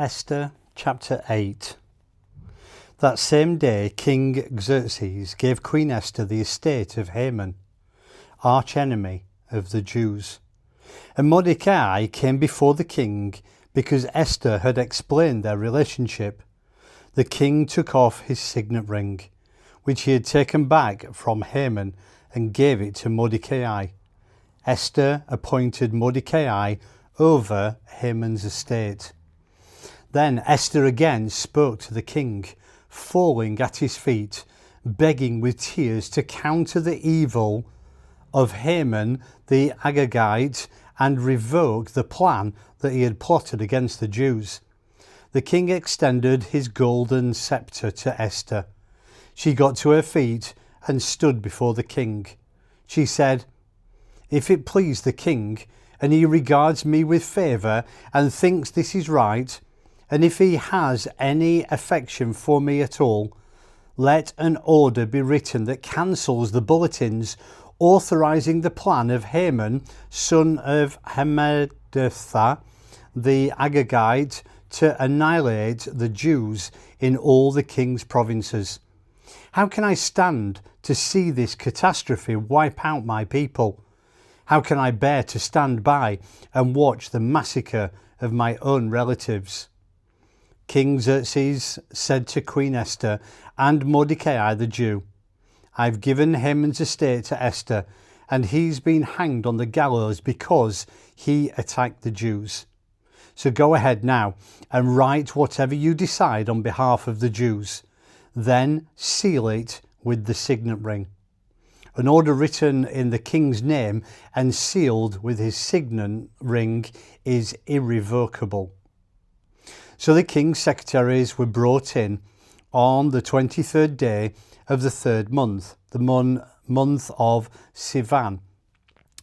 Esther chapter 8. That same day King Xerxes gave Queen Esther the estate of Haman, archenemy of the Jews. And Mordecai came before the king because Esther had explained their relationship. The king took off his signet ring, which he had taken back from Haman, and gave it to Mordecai. Esther appointed Mordecai over Haman's estate. Then Esther again spoke to the king, falling at his feet, begging with tears to counter the evil of Haman the Agagite and revoke the plan that he had plotted against the Jews. The king extended his golden scepter to Esther. She got to her feet and stood before the king. She said, "If it please the king, and he regards me with favour and thinks this is right, and if he has any affection for me at all, let an order be written that cancels the bulletins authorizing the plan of Haman, son of Hammedatha the Agagite, to annihilate the Jews in all the king's provinces. How can I stand to see this catastrophe wipe out my people? How can I bear to stand by and watch the massacre of my own relatives?" King Xerxes said to Queen Esther and Mordecai the Jew, "I've given Haman's estate to Esther, and he's been hanged on the gallows because he attacked the Jews. So go ahead now and write whatever you decide on behalf of the Jews. Then seal it with the signet ring. An order written in the king's name and sealed with his signet ring is irrevocable." So the king's secretaries were brought in on the 23rd day of the third month, the month of Sivan.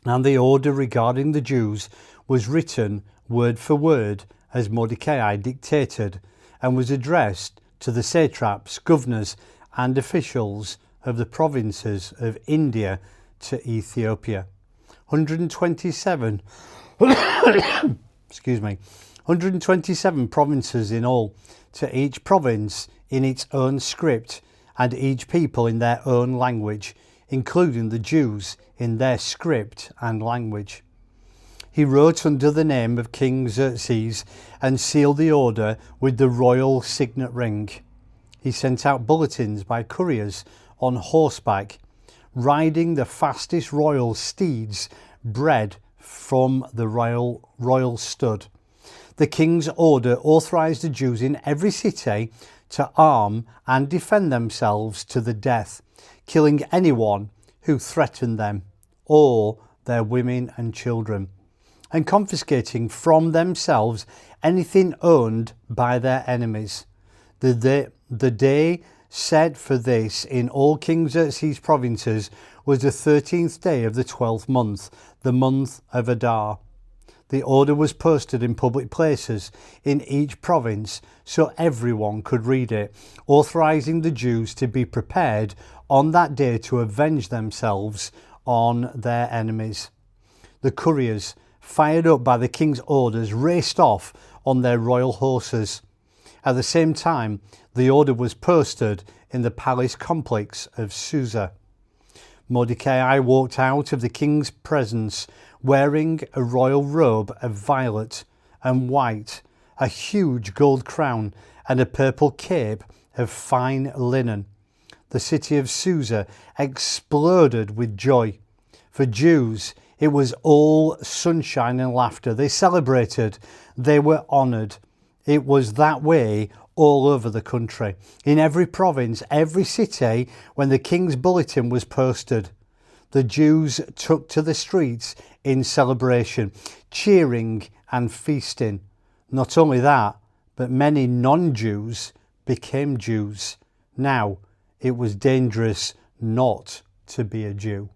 And the order regarding the Jews was written word for word as Mordecai dictated, and was addressed to the satraps, governors and officials of the provinces of India to Ethiopia. 127 127 provinces in all, to each province in its own script, and each people in their own language, including the Jews in their script and language. He wrote under the name of King Xerxes and sealed the order with the royal signet ring. He sent out bulletins by couriers on horseback, riding the fastest royal steeds bred from the royal stud. The king's order authorized the Jews in every city to arm and defend themselves to the death, killing anyone who threatened them or their women and children, and confiscating from themselves anything owned by their enemies. The day set for this in all King Xerxes' provinces was the 13th day of the 12th month, the month of Adar. The order was posted in public places in each province so everyone could read it, authorizing the Jews to be prepared on that day to avenge themselves on their enemies. The couriers, fired up by the king's orders, raced off on their royal horses. At the same time, the order was posted in the palace complex of Susa. Mordecai walked out of the king's presence wearing a royal robe of violet and white, a huge gold crown, and a purple cape of fine linen. The city of Susa exploded with joy. For Jews, it was all sunshine and laughter. They celebrated, they were honoured. It was that way all over the country. In every province, every city, when the king's bulletin was posted, the Jews took to the streets in celebration, cheering and feasting. Not only that, but many non-Jews became Jews. Now it was dangerous not to be a Jew.